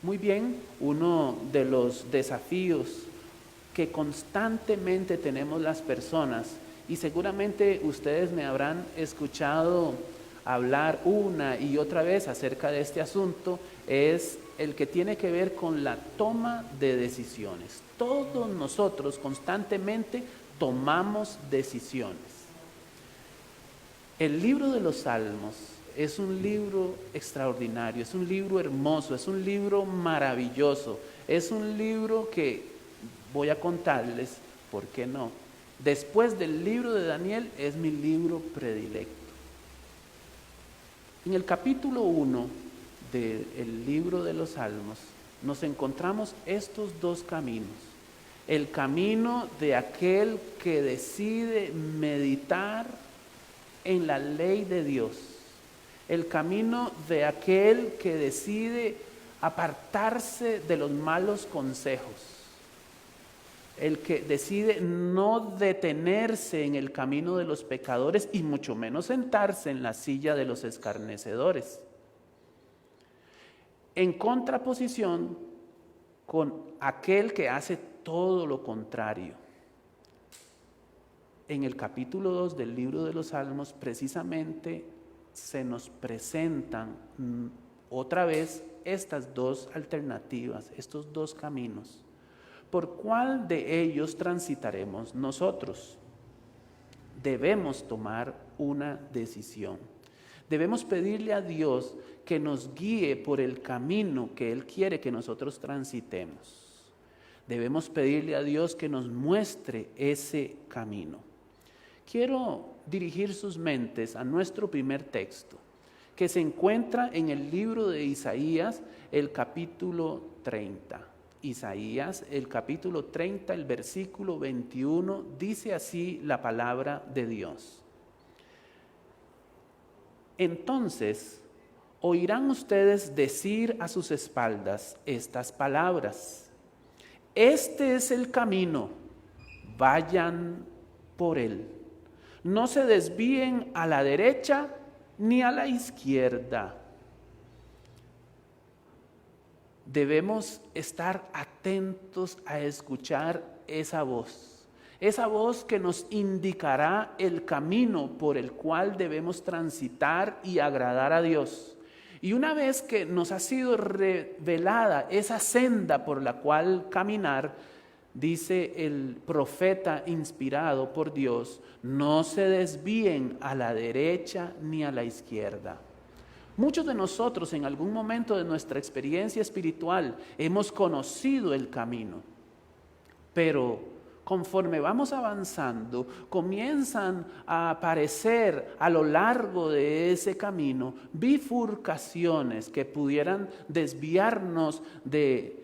Muy bien, uno de los desafíos que constantemente tenemos las personas, y seguramente ustedes me habrán escuchado hablar una y otra vez acerca de este asunto, es el que tiene que ver con la toma de decisiones. Todos nosotros constantemente tomamos decisiones. El libro de los Salmos es un libro extraordinario, es un libro hermoso, es un libro maravilloso, es un libro que voy a contarles, ¿por qué no? Después del libro de Daniel es mi libro predilecto. En el capítulo 1 del libro de los Salmos nos encontramos estos dos caminos. El camino de aquel que decide meditar en la ley de Dios. El camino de aquel que decide apartarse de los malos consejos. El que decide no detenerse en el camino de los pecadores y mucho menos sentarse en la silla de los escarnecedores. En contraposición con aquel que hace todo lo contrario. En el capítulo 2 del libro de los Salmos precisamente se nos presentan otra vez estas dos alternativas, estos dos caminos. ¿Por cuál de ellos transitaremos nosotros? Debemos tomar una decisión. Debemos pedirle a Dios que nos guíe por el camino que Él quiere que nosotros transitemos. Debemos pedirle a Dios que nos muestre ese camino. Quiero dirigir sus mentes a nuestro primer texto, que se encuentra en el libro de Isaías, el capítulo 30. Isaías, el capítulo 30, el versículo 21, dice así la palabra de Dios. Entonces, oirán ustedes decir a sus espaldas estas palabras. Este es el camino, vayan por él. No se desvíen a la derecha ni a la izquierda. Debemos estar atentos a escuchar esa voz que nos indicará el camino por el cual debemos transitar y agradar a Dios. Y una vez que nos ha sido revelada esa senda por la cual caminar, dice el profeta inspirado por Dios, no se desvíen a la derecha ni a la izquierda. Muchos de nosotros en algún momento de nuestra experiencia espiritual hemos conocido el camino, pero conforme vamos avanzando, comienzan a aparecer a lo largo de ese camino bifurcaciones que pudieran desviarnos de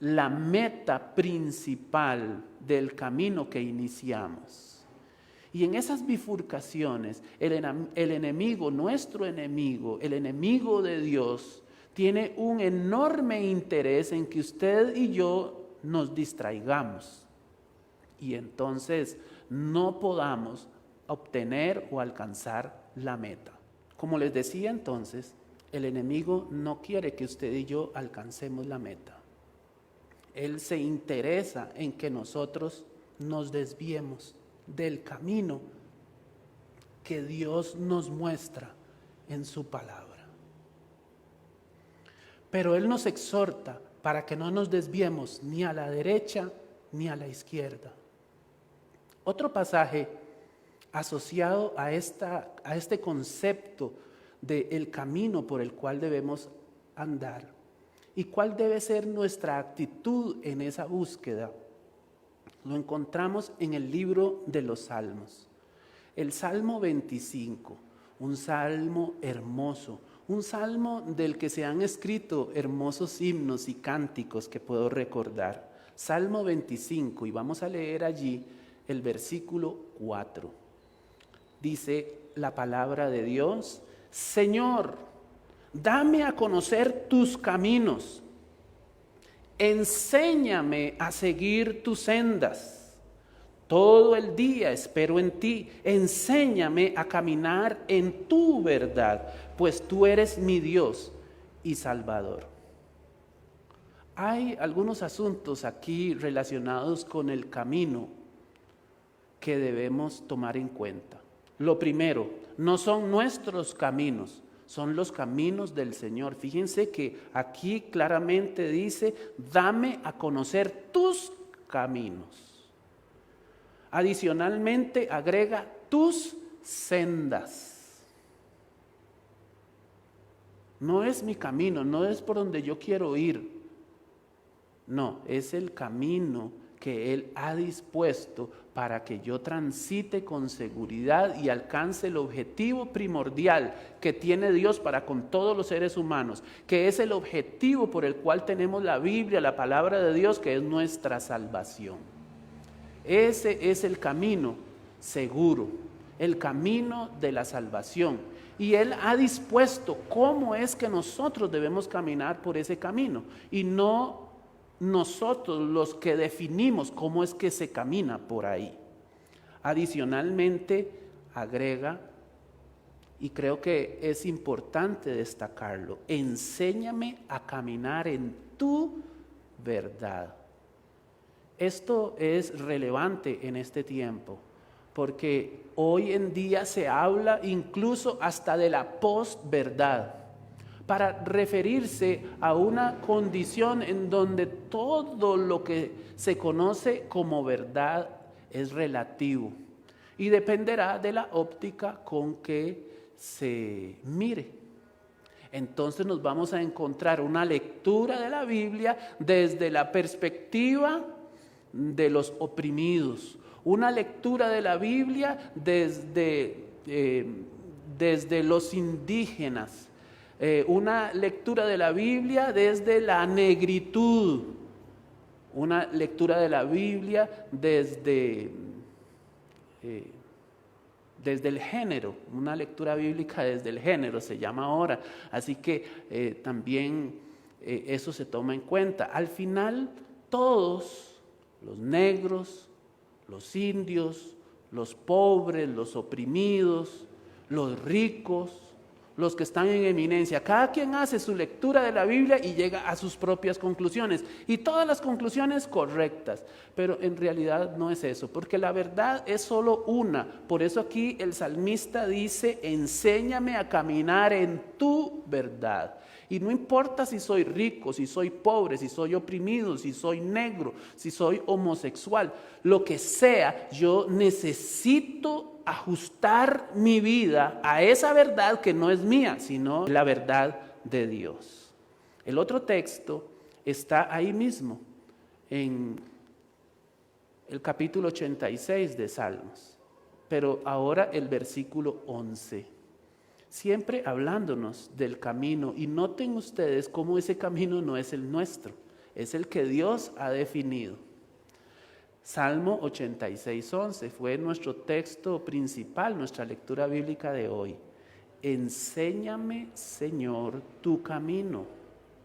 la meta principal del camino que iniciamos. Y en esas bifurcaciones, el enemigo, nuestro enemigo, el enemigo de Dios, tiene un enorme interés en que usted y yo nos distraigamos. Y entonces no podamos obtener o alcanzar la meta. Como les decía entonces, el enemigo no quiere que usted y yo alcancemos la meta. Él se interesa en que nosotros nos desviemos del camino que Dios nos muestra en su palabra. Pero Él nos exhorta para que no nos desviemos ni a la derecha ni a la izquierda. Otro pasaje asociado a este concepto del camino por el cual debemos andar y cuál debe ser nuestra actitud en esa búsqueda, lo encontramos en el libro de los Salmos. El Salmo 25, un salmo hermoso, un salmo del que se han escrito hermosos himnos y cánticos que puedo recordar. Salmo 25, y vamos a leer allí el versículo 4. Dice la palabra de Dios: Señor, dame a conocer tus caminos. Enséñame a seguir tus sendas. Todo el día espero en ti. Enséñame a caminar en tu verdad, pues tú eres mi Dios y Salvador. Hay algunos asuntos aquí relacionados con el camino que debemos tomar en cuenta. Lo primero, no son nuestros caminos, son los caminos del Señor. Fíjense que aquí claramente dice, dame a conocer tus caminos. Adicionalmente agrega tus sendas. No es mi camino, no es por donde yo quiero ir. No, es el camino que Él ha dispuesto para que yo transite con seguridad y alcance el objetivo primordial que tiene Dios para con todos los seres humanos, que es el objetivo por el cual tenemos la Biblia, la palabra de Dios, que es nuestra salvación. Ese es el camino seguro, el camino de la salvación. Y Él ha dispuesto cómo es que nosotros debemos caminar por ese camino y no nosotros los que definimos cómo es que se camina por ahí. Adicionalmente agrega, y creo que es importante destacarlo, enséñame a caminar en tu verdad. Esto es relevante en este tiempo, porque hoy en día se habla incluso hasta de la posverdad, para referirse a una condición en donde todo lo que se conoce como verdad es relativo y dependerá de la óptica con que se mire. Entonces nos vamos a encontrar una lectura de la Biblia desde la perspectiva de los oprimidos, una lectura de la Biblia desde los indígenas, una lectura de la Biblia desde la negritud, una lectura de la Biblia desde el género, una lectura bíblica desde el género se llama ahora, así que también eso se toma en cuenta. Al final todos, los negros, los indios, los pobres, los oprimidos, los ricos, los que están en eminencia, cada quien hace su lectura de la Biblia y llega a sus propias conclusiones, y todas las conclusiones correctas, pero en realidad no es eso, porque la verdad es solo una. Por eso aquí el salmista dice, enséñame a caminar en tu verdad. Y no importa si soy rico, si soy pobre, si soy oprimido, si soy negro, si soy homosexual, lo que sea, yo necesito ajustar mi vida a esa verdad que no es mía, sino la verdad de Dios. El otro texto está ahí mismo, en el capítulo 86 de Salmos, pero ahora el versículo 11. Siempre hablándonos del camino, y noten ustedes cómo ese camino no es el nuestro, es el que Dios ha definido. Salmo 86, 11 fue nuestro texto principal, nuestra lectura bíblica de hoy. Enséñame, Señor, tu camino,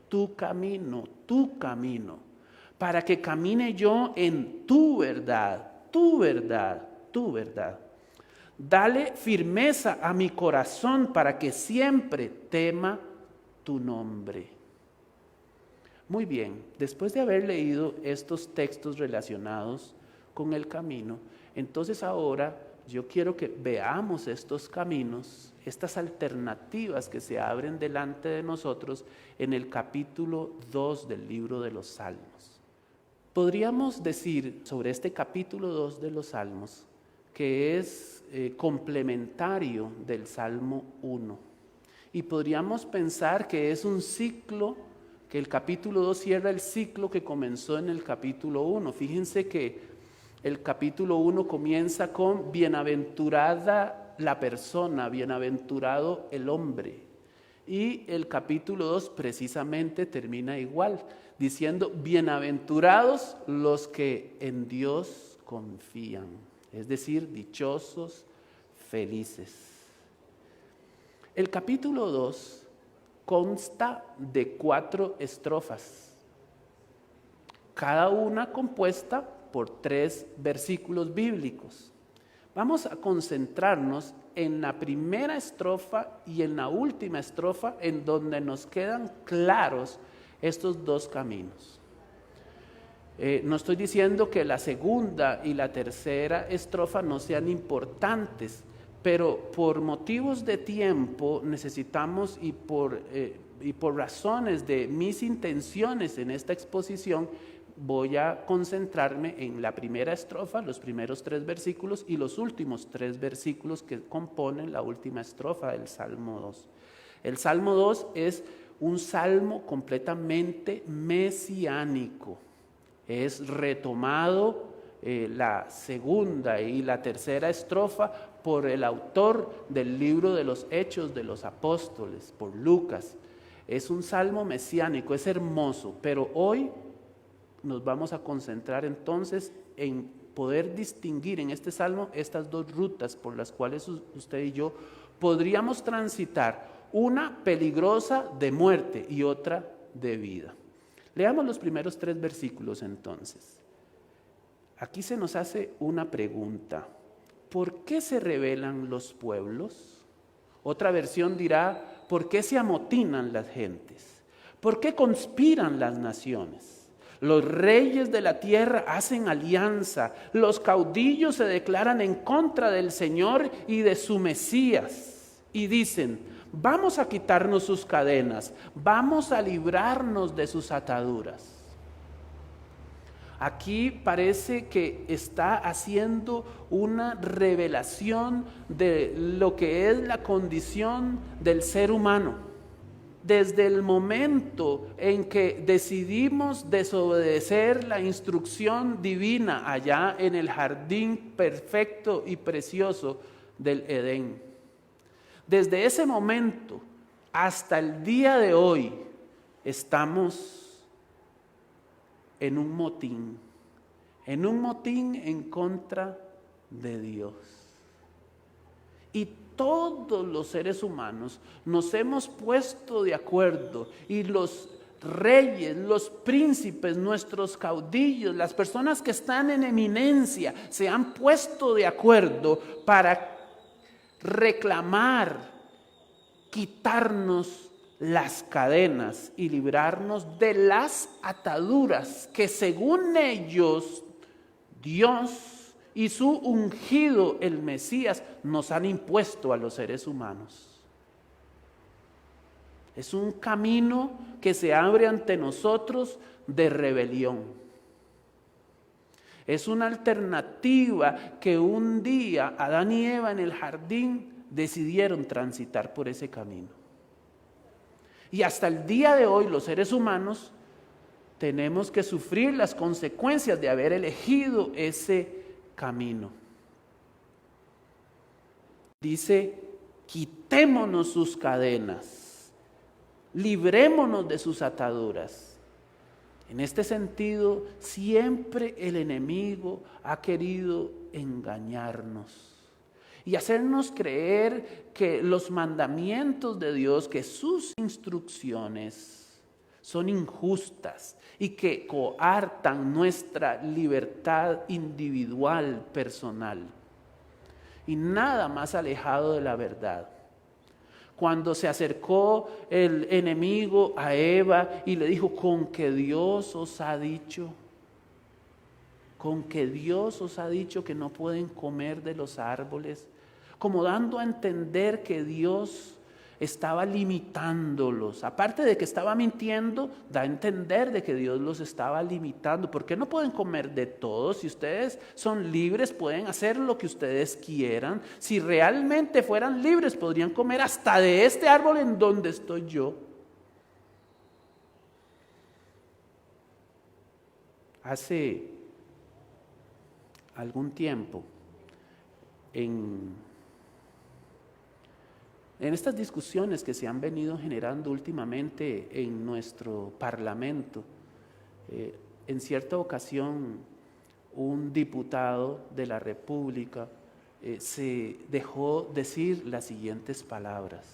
tu camino, tu camino, para que camine yo en tu verdad, tu verdad, tu verdad. Dale firmeza a mi corazón para que siempre tema tu nombre. Muy bien, después de haber leído estos textos relacionados con el camino, entonces ahora yo quiero que veamos estos caminos, estas alternativas que se abren delante de nosotros en el capítulo 2 del libro de los Salmos. Podríamos decir sobre este capítulo 2 de los Salmos que es complementario del Salmo 1. Y podríamos pensar que es un ciclo, que el capítulo 2 cierra el ciclo que comenzó en el capítulo 1. Fíjense que el capítulo 1 comienza con bienaventurada la persona, bienaventurado el hombre. Y el capítulo 2 precisamente termina igual, diciendo bienaventurados los que en Dios confían. Es decir, dichosos, felices. El capítulo 2 consta de 4 estrofas, cada una compuesta por 3 versículos bíblicos. Vamos a concentrarnos en la primera estrofa y en la última estrofa, en donde nos quedan claros estos 2 caminos. No estoy diciendo que la segunda y la tercera estrofa no sean importantes, pero por motivos de tiempo necesitamos y por razones de mis intenciones en esta exposición, voy a concentrarme en la primera estrofa, los primeros 3 versículos y los últimos 3 versículos que componen la última estrofa del Salmo 2. El Salmo 2 es un salmo completamente mesiánico. Es retomado la segunda y la tercera estrofa por el autor del libro de los Hechos de los Apóstoles, por Lucas. Es un salmo mesiánico, es hermoso, pero hoy nos vamos a concentrar entonces en poder distinguir en este salmo estas 2 rutas por las cuales usted y yo podríamos transitar, una peligrosa de muerte y otra de vida. Leamos los primeros 3 versículos entonces. Aquí se nos hace una pregunta: ¿por qué se rebelan los pueblos? Otra versión dirá: ¿por qué se amotinan las gentes? ¿Por qué conspiran las naciones? Los reyes de la tierra hacen alianza, los caudillos se declaran en contra del Señor y de su Mesías, y dicen: vamos a quitarnos sus cadenas, vamos a librarnos de sus ataduras. Aquí parece que está haciendo una revelación de lo que es la condición del ser humano. Desde el momento en que decidimos desobedecer la instrucción divina allá en el jardín perfecto y precioso del Edén. Desde ese momento hasta el día de hoy estamos en un motín en contra de Dios. Y todos los seres humanos nos hemos puesto de acuerdo, y los reyes, los príncipes, nuestros caudillos, las personas que están en eminencia, se han puesto de acuerdo para reclamar, quitarnos las cadenas y librarnos de las ataduras que según ellos Dios y su ungido, el Mesías, nos han impuesto a los seres humanos. Es un camino que se abre ante nosotros de rebelión. Es una alternativa que un día Adán y Eva en el jardín decidieron transitar por ese camino. Y hasta el día de hoy los seres humanos tenemos que sufrir las consecuencias de haber elegido ese camino. Dice: quitémonos sus cadenas, librémonos de sus ataduras. En este sentido, siempre el enemigo ha querido engañarnos y hacernos creer que los mandamientos de Dios, que sus instrucciones son injustas y que coartan nuestra libertad individual, personal. Y nada más alejado de la verdad. Cuando se acercó el enemigo a Eva y le dijo: con que Dios os ha dicho, con que Dios os ha dicho que no pueden comer de los árboles, como dando a entender que Dios estaba limitándolos. Aparte de que estaba mintiendo, da a entender de que Dios los estaba limitando. ¿Por qué no pueden comer de todo? Si ustedes son libres, pueden hacer lo que ustedes quieran. Si realmente fueran libres, podrían comer hasta de este árbol en donde estoy yo. Hace algún tiempo, en estas discusiones que se han venido generando últimamente en nuestro Parlamento, en cierta ocasión un diputado de la República se dejó decir las siguientes palabras: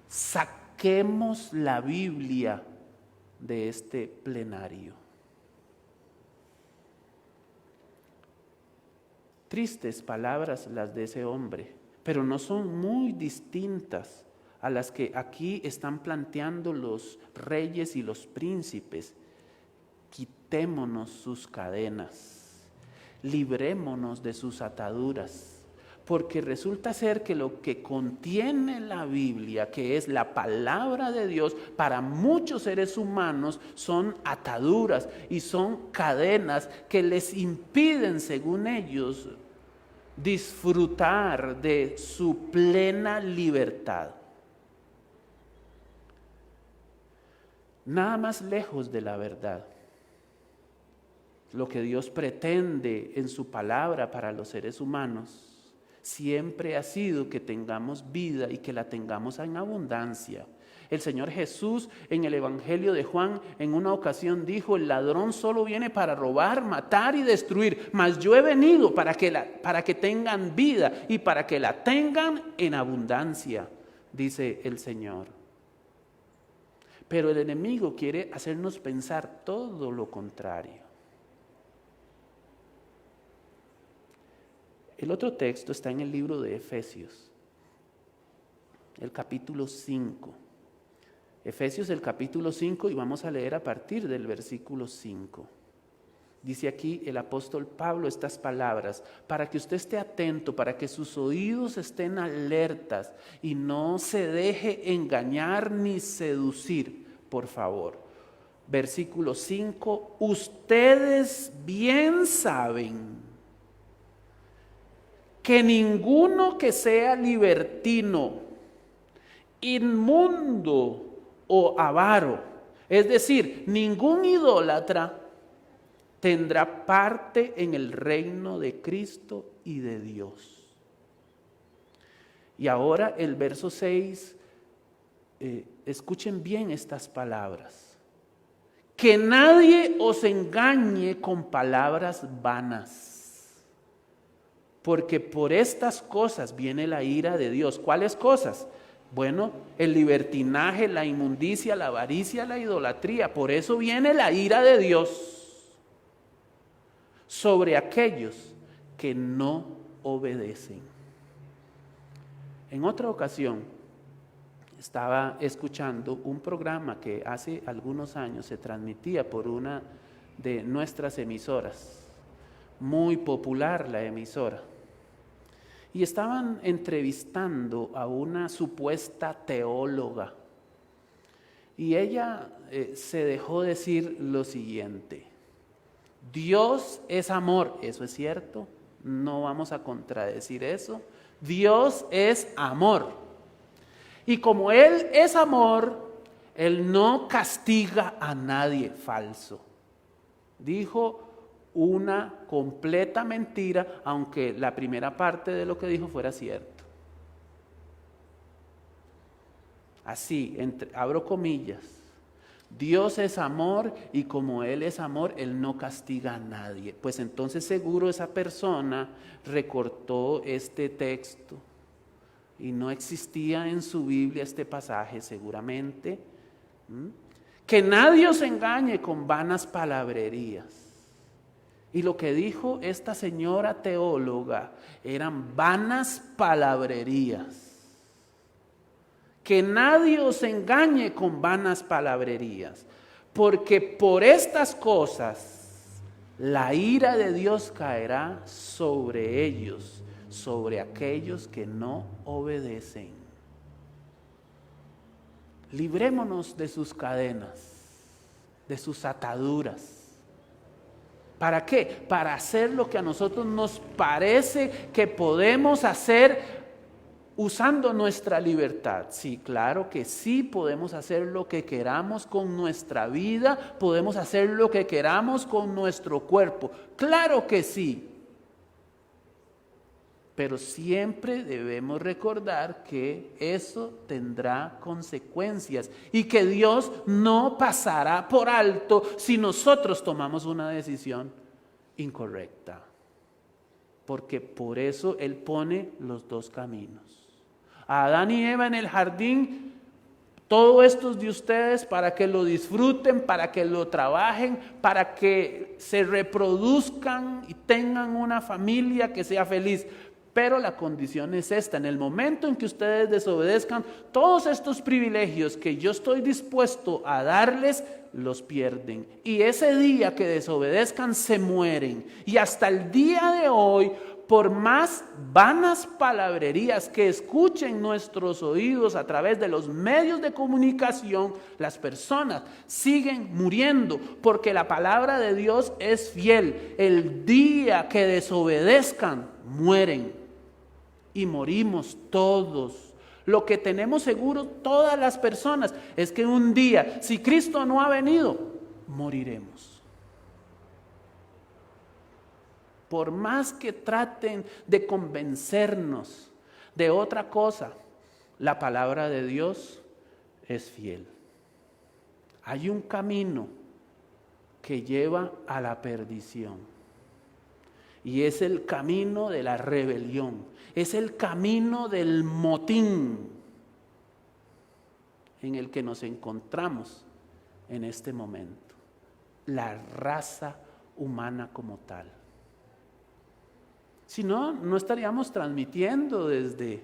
saquemos la Biblia de este plenario. Tristes palabras las de ese hombre, pero no son muy distintas a las que aquí están planteando los reyes y los príncipes, quitémonos sus cadenas, librémonos de sus ataduras. Porque resulta ser que lo que contiene la Biblia, que es la palabra de Dios, para muchos seres humanos son ataduras y son cadenas que les impiden, según ellos, disfrutar de su plena libertad. Nada más lejos de la verdad. Lo que Dios pretende en su palabra para los seres humanos siempre ha sido que tengamos vida y que la tengamos en abundancia. El Señor Jesús en el Evangelio de Juan en una ocasión dijo: el ladrón solo viene para robar, matar y destruir, mas yo he venido para que tengan vida y para que la tengan en abundancia, dice el Señor. Pero el enemigo quiere hacernos pensar todo lo contrario. El otro texto está en el libro de Efesios, el capítulo 5. Efesios, el capítulo 5, y vamos a leer a partir del versículo 5. Dice aquí el apóstol Pablo estas palabras, para que usted esté atento, para que sus oídos estén alertas y no se deje engañar ni seducir, por favor. Versículo 5, ustedes bien saben que ninguno que sea libertino, inmundo o avaro, es decir, ningún idólatra, tendrá parte en el reino de Cristo y de Dios. Y ahora el verso 6, escuchen bien estas palabras. Que nadie os engañe con palabras vanas. Porque por estas cosas viene la ira de Dios. ¿Cuáles cosas? Bueno, el libertinaje, la inmundicia, la avaricia, la idolatría. Por eso viene la ira de Dios sobre aquellos que no obedecen. En otra ocasión estaba escuchando un programa que hace algunos años se transmitía por una de nuestras emisoras. Muy popular la emisora. Y estaban entrevistando a una supuesta teóloga. Y ella se dejó decir lo siguiente: Dios es amor. Eso es cierto, no vamos a contradecir eso. Dios es amor. Y como Él es amor, Él no castiga a nadie. Falso. Dijo una completa mentira, aunque la primera parte de lo que dijo fuera cierto. Así, abro comillas, Dios es amor y como Él es amor, Él no castiga a nadie. Pues entonces seguro esa persona recortó este texto y no existía en su Biblia este pasaje seguramente. Que nadie os engañe con vanas palabrerías. Y lo que dijo esta señora teóloga eran vanas palabrerías. Que nadie os engañe con vanas palabrerías, porque por estas cosas la ira de Dios caerá sobre ellos, sobre aquellos que no obedecen. Librémonos de sus cadenas, de sus ataduras. ¿Para qué? Para hacer lo que a nosotros nos parece que podemos hacer usando nuestra libertad. Sí, claro que sí, podemos hacer lo que queramos con nuestra vida, podemos hacer lo que queramos con nuestro cuerpo. Claro que sí. Pero siempre debemos recordar que eso tendrá consecuencias y que Dios no pasará por alto si nosotros tomamos una decisión incorrecta. Porque por eso Él pone los dos caminos. A Adán y Eva en el jardín, todo esto es de ustedes para que lo disfruten, para que lo trabajen, para que se reproduzcan y tengan una familia que sea feliz. Pero la condición es esta: en el momento en que ustedes desobedezcan, todos estos privilegios que yo estoy dispuesto a darles, los pierden. Y ese día que desobedezcan, se mueren. Y hasta el día de hoy, por más vanas palabrerías que escuchen nuestros oídos a través de los medios de comunicación, las personas siguen muriendo, porque la palabra de Dios es fiel. El día que desobedezcan, mueren. Y morimos todos. Lo que tenemos seguro todas las personas es que un día, si Cristo no ha venido, moriremos. Por más que traten de convencernos de otra cosa, la palabra de Dios es fiel. Hay un camino que lleva a la perdición, y es el camino de la rebelión, es el camino del motín en el que nos encontramos en este momento, la raza humana como tal. Si no, no estaríamos transmitiendo desde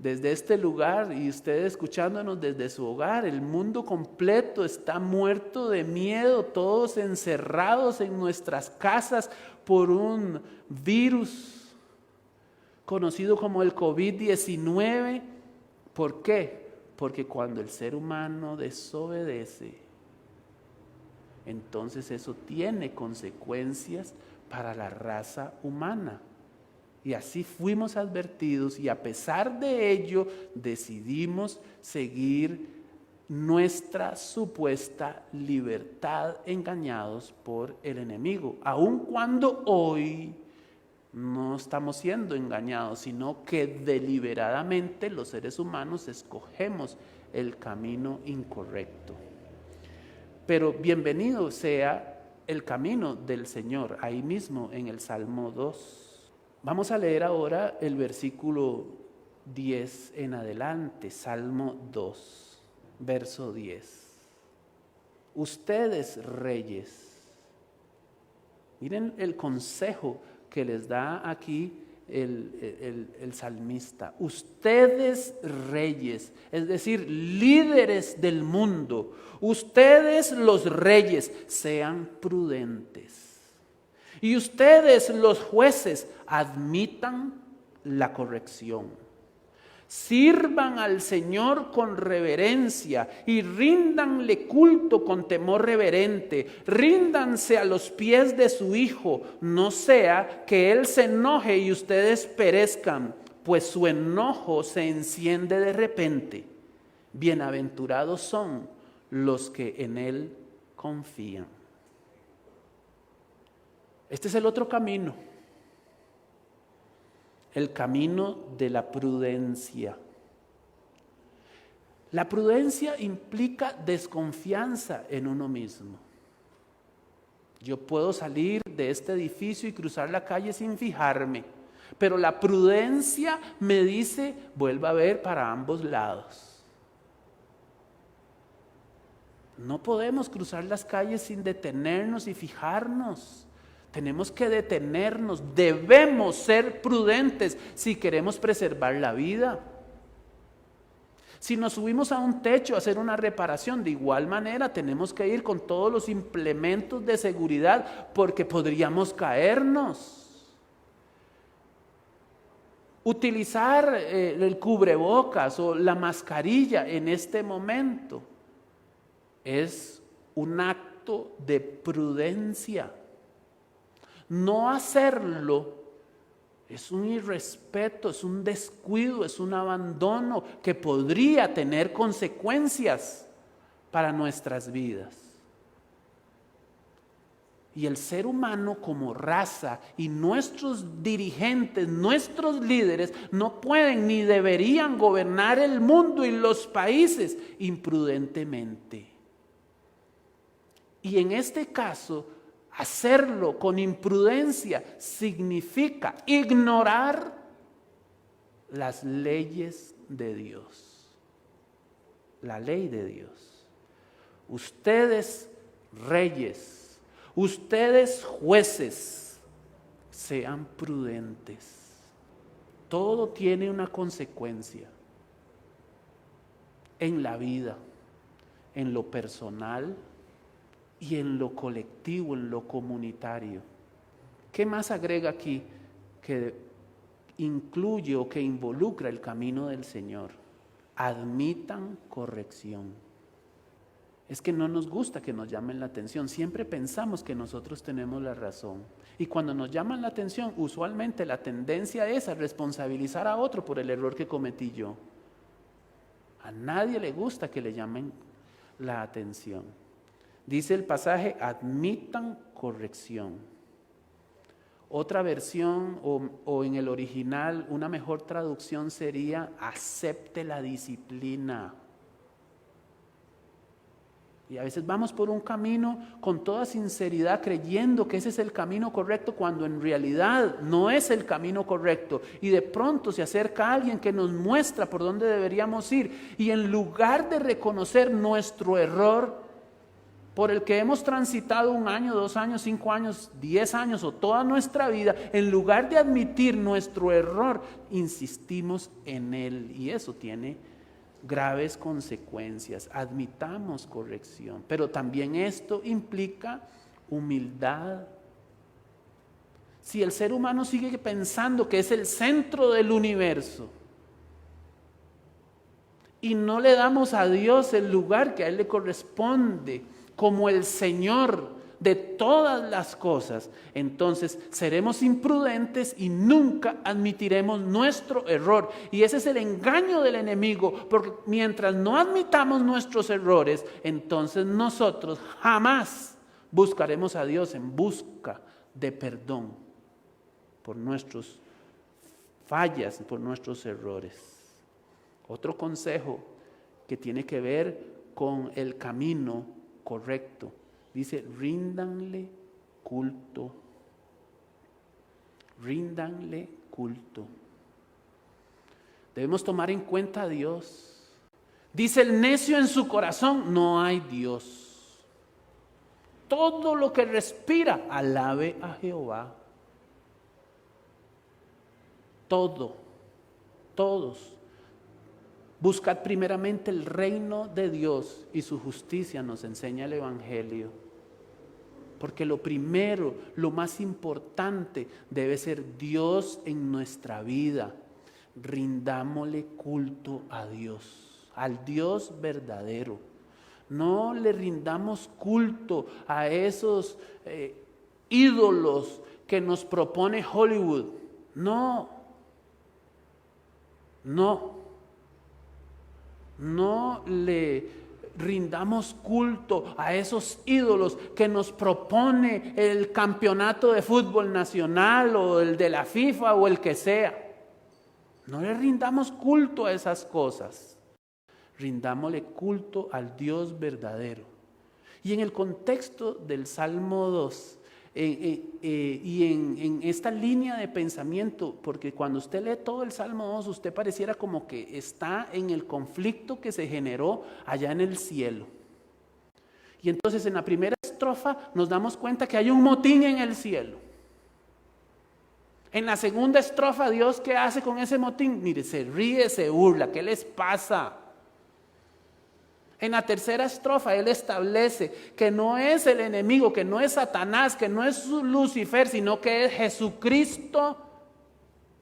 este lugar y ustedes escuchándonos desde su hogar. El mundo completo está muerto de miedo, todos encerrados en nuestras casas por un virus conocido como el COVID-19. ¿Por qué? Porque cuando el ser humano desobedece, entonces eso tiene consecuencias para la raza humana. Y así fuimos advertidos, y a pesar de ello decidimos seguir nuestra supuesta libertad, engañados por el enemigo, aun cuando hoy no estamos siendo engañados, sino que deliberadamente los seres humanos escogemos el camino incorrecto. Pero bienvenido sea el camino del Señor, ahí mismo en el Salmo 2. Vamos a leer ahora el versículo 10 en adelante, Salmo 2, verso 10. Ustedes, reyes, miren el consejo que les da aquí el salmista. Ustedes, reyes, es decir, líderes del mundo, ustedes los reyes, sean prudentes. Y ustedes los jueces, admitan la corrección. Sirvan al Señor con reverencia y ríndanle culto con temor reverente. Ríndanse a los pies de su Hijo, no sea que Él se enoje y ustedes perezcan, pues su enojo se enciende de repente. Bienaventurados son los que en Él confían. Este es el otro camino. El camino de la prudencia. La prudencia implica desconfianza en uno mismo. Yo puedo salir de este edificio y cruzar la calle sin fijarme, pero la prudencia me dice: vuelva a ver para ambos lados. No podemos cruzar las calles sin detenernos y fijarnos. Tenemos que detenernos, debemos ser prudentes si queremos preservar la vida. Si nos subimos a un techo a hacer una reparación, de igual manera tenemos que ir con todos los implementos de seguridad, porque podríamos caernos. Utilizar el cubrebocas o la mascarilla en este momento es un acto de prudencia. No hacerlo es un irrespeto, es un descuido, es un abandono que podría tener consecuencias para nuestras vidas. Y el ser humano como raza y nuestros dirigentes, nuestros líderes, no pueden ni deberían gobernar el mundo y los países imprudentemente. Y en este caso, hacerlo con imprudencia significa ignorar las leyes de Dios. La ley de Dios. Ustedes, reyes, ustedes, jueces, sean prudentes. Todo tiene una consecuencia en la vida, en lo personal y en lo colectivo, en lo comunitario. ¿Qué más agrega aquí que incluye o que involucra el camino del Señor? Admitan corrección. Es que no nos gusta que nos llamen la atención. Siempre pensamos que nosotros tenemos la razón. Y cuando nos llaman la atención, usualmente la tendencia es a responsabilizar a otro por el error que cometí yo. A nadie le gusta que le llamen la atención. Dice el pasaje, admitan corrección. Otra versión o en el original, una mejor traducción sería, acepte la disciplina. Y a veces vamos por un camino con toda sinceridad creyendo que ese es el camino correcto cuando en realidad no es el camino correcto. Y de pronto se acerca alguien que nos muestra por dónde deberíamos ir. Y en lugar de reconocer nuestro error por el que hemos transitado 1 año, 2 años, 5 años, 10 años o toda nuestra vida, en lugar de admitir nuestro error, insistimos en él. Y eso tiene graves consecuencias. Admitamos corrección, pero también esto implica humildad. Si el ser humano sigue pensando que es el centro del universo y no le damos a Dios el lugar que a Él le corresponde como el Señor de todas las cosas, entonces seremos imprudentes y nunca admitiremos nuestro error. Y ese es el engaño del enemigo, porque mientras no admitamos nuestros errores, entonces nosotros jamás buscaremos a Dios en busca de perdón por nuestras fallas, por nuestros errores. Otro consejo que tiene que ver con el camino correcto. Dice, ríndanle culto. Ríndanle culto. Debemos tomar en cuenta a Dios. Dice el necio en su corazón, no hay Dios. Todo lo que respira, alabe a Jehová. Todos. Buscad primeramente el reino de Dios y su justicia, nos enseña el Evangelio. Porque lo primero, lo más importante debe ser Dios en nuestra vida. Rindámosle culto a Dios, al Dios verdadero. No le rindamos culto a esos ídolos que nos propone Hollywood. No le rindamos culto a esos ídolos que nos propone el campeonato de fútbol nacional o el de la FIFA o el que sea. No le rindamos culto a esas cosas. Rindámosle culto al Dios verdadero. Y en el contexto del Salmo 2, y en esta línea de pensamiento, porque cuando usted lee todo el Salmo 2, usted pareciera como que está en el conflicto que se generó allá en el cielo. Y entonces en la primera estrofa nos damos cuenta que hay un motín en el cielo. En la segunda estrofa, Dios, ¿qué hace con ese motín? Mire, se ríe, se burla. ¿Qué les pasa? En la tercera estrofa Él establece que no es el enemigo, que no es Satanás, que no es Lucifer, sino que es Jesucristo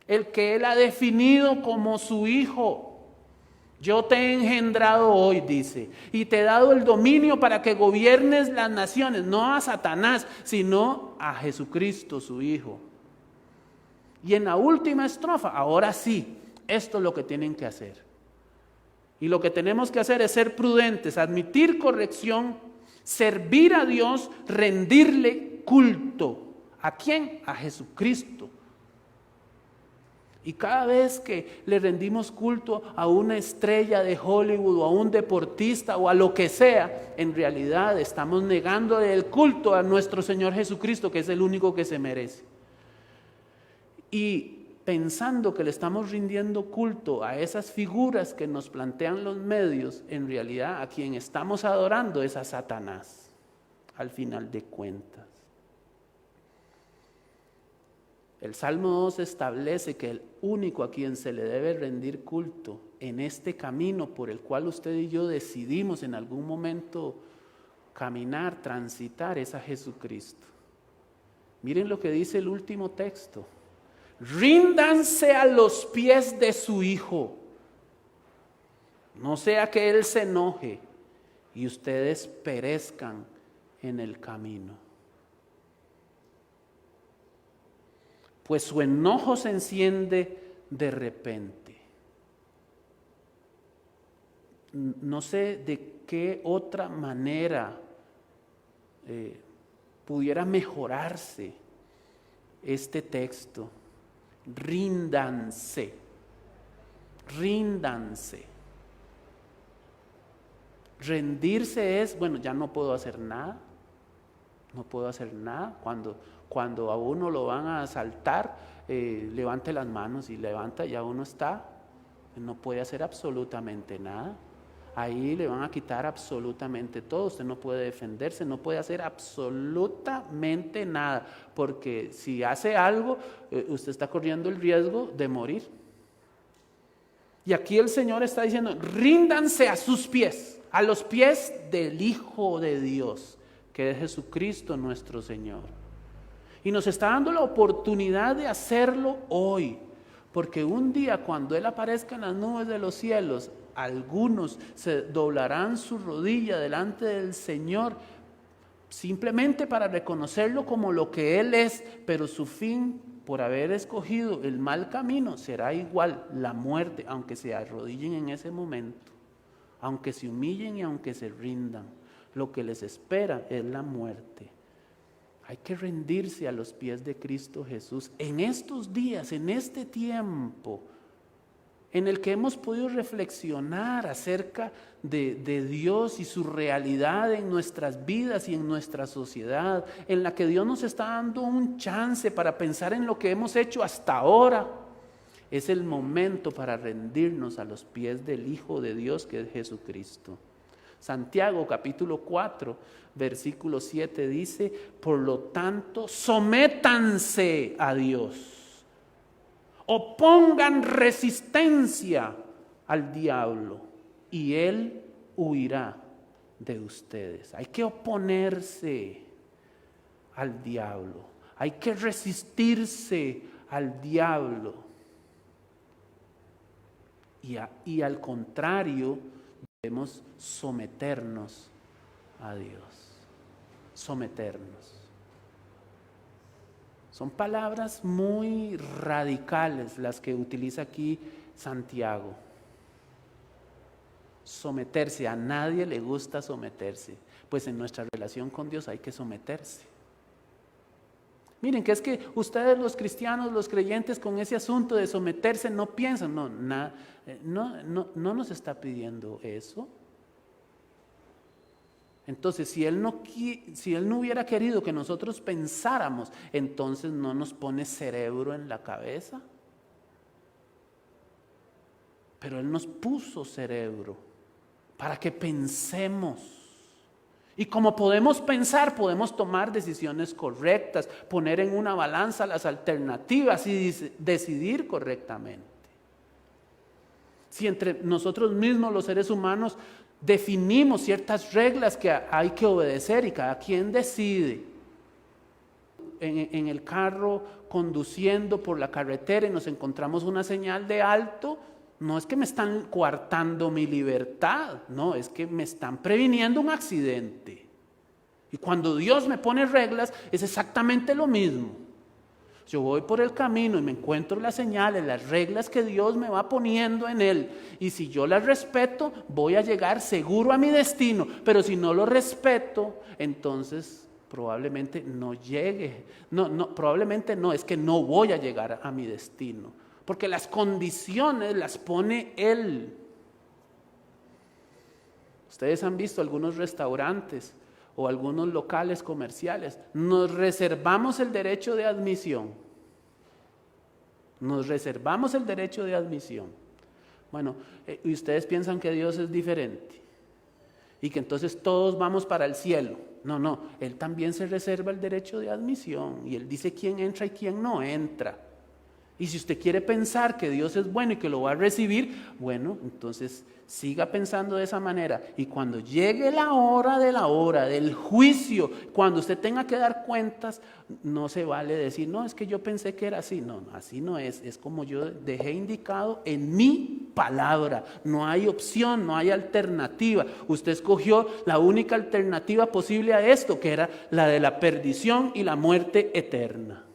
el que Él ha definido como su Hijo. Yo te he engendrado hoy, dice, y te he dado el dominio para que gobiernes las naciones, no a Satanás, sino a Jesucristo, su Hijo. Y en la última estrofa, ahora sí, esto es lo que tienen que hacer. Y lo que tenemos que hacer es ser prudentes, admitir corrección, servir a Dios, rendirle culto. ¿A quién? A Jesucristo. Y cada vez que le rendimos culto a una estrella de Hollywood o a un deportista o a lo que sea, en realidad estamos negando el culto a nuestro Señor Jesucristo, que es el único que se merece. Y pensando que le estamos rindiendo culto a esas figuras que nos plantean los medios, en realidad a quien estamos adorando es a Satanás, al final de cuentas. El Salmo 2 establece que el único a quien se le debe rendir culto en este camino por el cual usted y yo decidimos en algún momento caminar, transitar, es a Jesucristo. Miren lo que dice el último texto. Ríndanse a los pies de su Hijo. No sea que Él se enoje y ustedes perezcan en el camino. Pues su enojo se enciende de repente. No sé de qué otra manera pudiera mejorarse este texto. Ríndanse, ríndanse. Rendirse es, bueno, ya no puedo hacer nada, no puedo hacer nada. Cuando a uno lo van a asaltar, levante las manos y levanta, ya uno está, no puede hacer absolutamente nada. Ahí le van a quitar absolutamente todo, usted no puede defenderse, no puede hacer absolutamente nada, porque si hace algo, usted está corriendo el riesgo de morir. Y aquí el Señor está diciendo, ríndanse a sus pies, a los pies del Hijo de Dios, que es Jesucristo nuestro Señor. Y nos está dando la oportunidad de hacerlo hoy, porque un día cuando Él aparezca en las nubes de los cielos, algunos se doblarán su rodilla delante del Señor simplemente para reconocerlo como lo que Él es, pero su fin por haber escogido el mal camino será igual, la muerte, aunque se arrodillen en ese momento, aunque se humillen y aunque se rindan. Lo que les espera es la muerte. Hay que rendirse a los pies de Cristo Jesús en estos días, en este tiempo en el que hemos podido reflexionar acerca de Dios y su realidad en nuestras vidas y en nuestra sociedad, en la que Dios nos está dando un chance para pensar en lo que hemos hecho hasta ahora. Es el momento para rendirnos a los pies del Hijo de Dios, que es Jesucristo. Santiago capítulo 4, versículo 7 dice, por lo tanto, sométanse a Dios. Opongan resistencia al diablo y él huirá de ustedes. Hay que oponerse al diablo, hay que resistirse al diablo. Y al contrario, debemos someternos a Dios, someternos. Son palabras muy radicales las que utiliza aquí Santiago. Someterse, a nadie le gusta someterse, pues en nuestra relación con Dios hay que someterse. Miren, que es que ustedes los cristianos, los creyentes, con ese asunto de someterse no piensan, no nos está pidiendo eso. Entonces, si él no hubiera querido que nosotros pensáramos, entonces no nos pone cerebro en la cabeza. Pero Él nos puso cerebro para que pensemos. Y como podemos pensar, podemos tomar decisiones correctas, poner en una balanza las alternativas y decidir correctamente. Si entre nosotros mismos, los seres humanos, definimos ciertas reglas que hay que obedecer y cada quien decide. En el carro, conduciendo por la carretera y nos encontramos una señal de alto, no es que me están coartando mi libertad, no, es que me están previniendo un accidente. Y cuando Dios me pone reglas, es exactamente lo mismo. Yo voy por el camino y me encuentro las señales, las reglas que Dios me va poniendo en él. Y si yo las respeto, voy a llegar seguro a mi destino. Pero si no lo respeto, entonces probablemente no llegue. Probablemente no, es que no voy a llegar a mi destino. Porque las condiciones las pone él. Ustedes han visto algunos restaurantes o algunos locales comerciales. Nos reservamos el derecho de admisión. Nos reservamos el derecho de admisión. Bueno, y ustedes piensan que Dios es diferente y que entonces todos vamos para el cielo No, Él también se reserva el derecho de admisión y Él dice quién entra y quién no entra. Y si usted quiere pensar que Dios es bueno y que lo va a recibir, bueno, entonces siga pensando de esa manera. Y cuando llegue la hora del juicio, cuando usted tenga que dar cuentas, no se vale decir, no, es que yo pensé que era así. No, así no es. Es como yo dejé indicado en mi palabra. No hay opción, no hay alternativa. Usted escogió la única alternativa posible a esto, que era la de la perdición y la muerte eterna.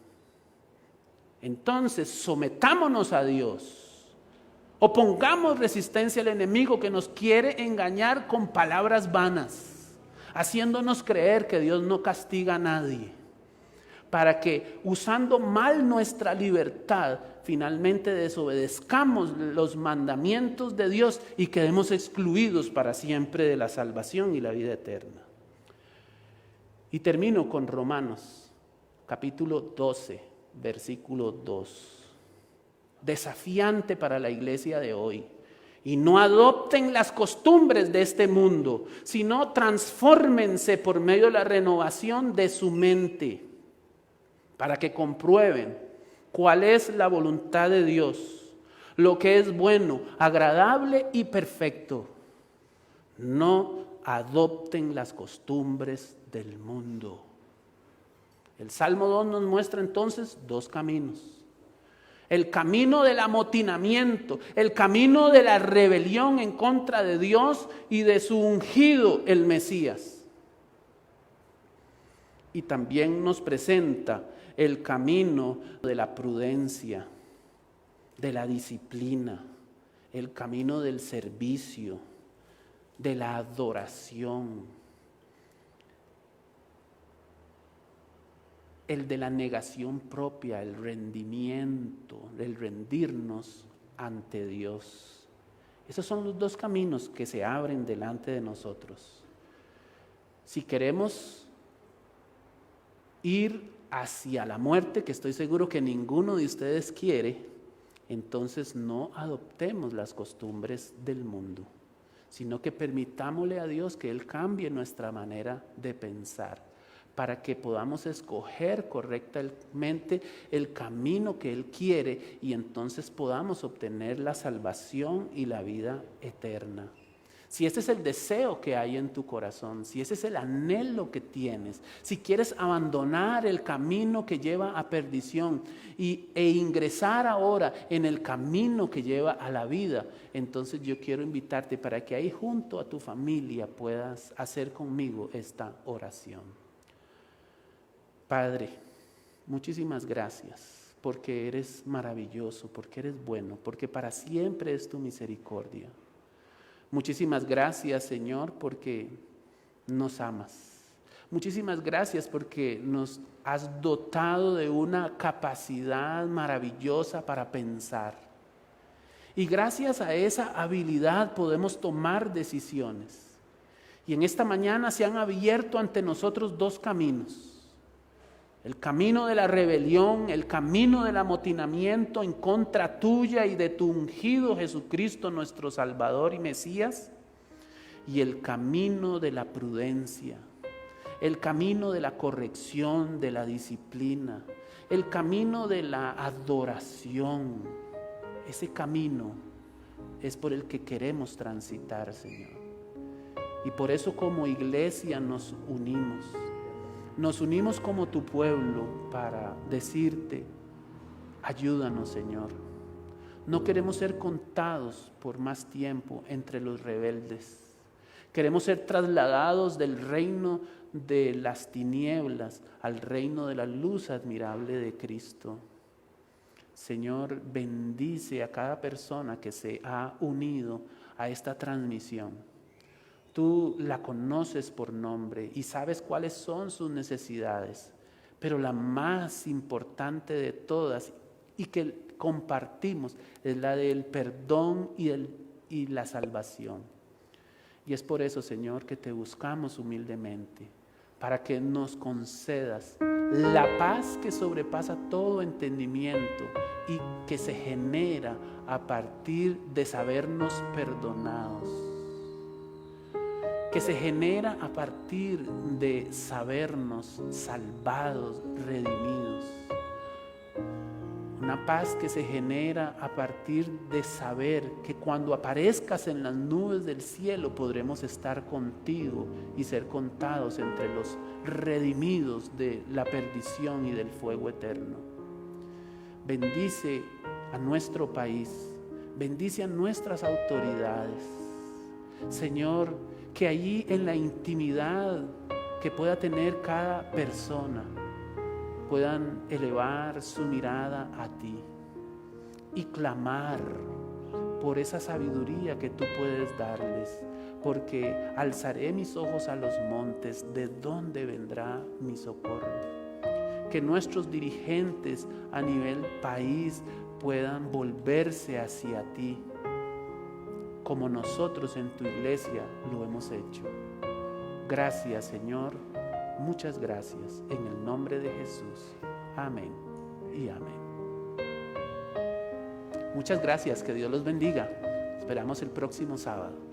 Entonces, sometámonos a Dios, opongamos resistencia al enemigo que nos quiere engañar con palabras vanas, haciéndonos creer que Dios no castiga a nadie, para que usando mal nuestra libertad, finalmente desobedezcamos los mandamientos de Dios y quedemos excluidos para siempre de la salvación y la vida eterna. Y termino con Romanos, capítulo 12. Versículo 2, desafiante para la iglesia de hoy. Y no adopten las costumbres de este mundo, sino transfórmense por medio de la renovación de su mente, para que comprueben cuál es la voluntad de Dios, lo que es bueno, agradable y perfecto. No adopten las costumbres del mundo. El Salmo 2 nos muestra entonces dos caminos. El camino del amotinamiento, el camino de la rebelión en contra de Dios y de su ungido, el Mesías. Y también nos presenta el camino de la prudencia, de la disciplina, el camino del servicio, de la adoración, el de la negación propia, el rendimiento, el rendirnos ante Dios. Esos son los dos caminos que se abren delante de nosotros. Si queremos ir hacia la muerte, que estoy seguro que ninguno de ustedes quiere, entonces no adoptemos las costumbres del mundo, sino que permitámosle a Dios que Él cambie nuestra manera de pensar, para que podamos escoger correctamente el camino que Él quiere y entonces podamos obtener la salvación y la vida eterna. Si ese es el deseo que hay en tu corazón, si ese es el anhelo que tienes, si quieres abandonar el camino que lleva a perdición e ingresar ahora en el camino que lleva a la vida, entonces yo quiero invitarte para que ahí junto a tu familia puedas hacer conmigo esta oración. Padre, muchísimas gracias porque eres maravilloso, porque eres bueno, porque para siempre es tu misericordia. Muchísimas gracias, Señor, porque nos amas. Muchísimas gracias porque nos has dotado de una capacidad maravillosa para pensar. Y gracias a esa habilidad podemos tomar decisiones. Y en esta mañana se han abierto ante nosotros dos caminos. El camino de la rebelión, el camino del amotinamiento en contra tuya y de tu ungido Jesucristo, nuestro Salvador y Mesías. Y el camino de la prudencia, el camino de la corrección, de la disciplina, el camino de la adoración. Ese camino es por el que queremos transitar, Señor. Y por eso como iglesia nos unimos. Nos unimos como tu pueblo para decirte, ayúdanos, Señor. No queremos ser contados por más tiempo entre los rebeldes. Queremos ser trasladados del reino de las tinieblas al reino de la luz admirable de Cristo. Señor, bendice a cada persona que se ha unido a esta transmisión. Tú la conoces por nombre y sabes cuáles son sus necesidades, pero la más importante de todas y que compartimos es la del perdón y la salvación. Y es por eso, Señor, que te buscamos humildemente, para que nos concedas la paz que sobrepasa todo entendimiento y que se genera a partir de sabernos perdonados. que se genera a partir de sabernos salvados, redimidos. Una paz que se genera a partir de saber que cuando aparezcas en las nubes del cielo podremos estar contigo y ser contados entre los redimidos de la perdición y del fuego eterno. Bendice a nuestro país, bendice a nuestras autoridades. Señor, que allí en la intimidad que pueda tener cada persona, puedan elevar su mirada a ti y clamar por esa sabiduría que tú puedes darles, porque alzaré mis ojos a los montes, ¿de dónde vendrá mi socorro? Que nuestros dirigentes a nivel país puedan volverse hacia ti, como nosotros en tu iglesia lo hemos hecho. Gracias, Señor. Muchas gracias, en el nombre de Jesús. Amén y amén. Muchas gracias, que Dios los bendiga. Esperamos el próximo sábado.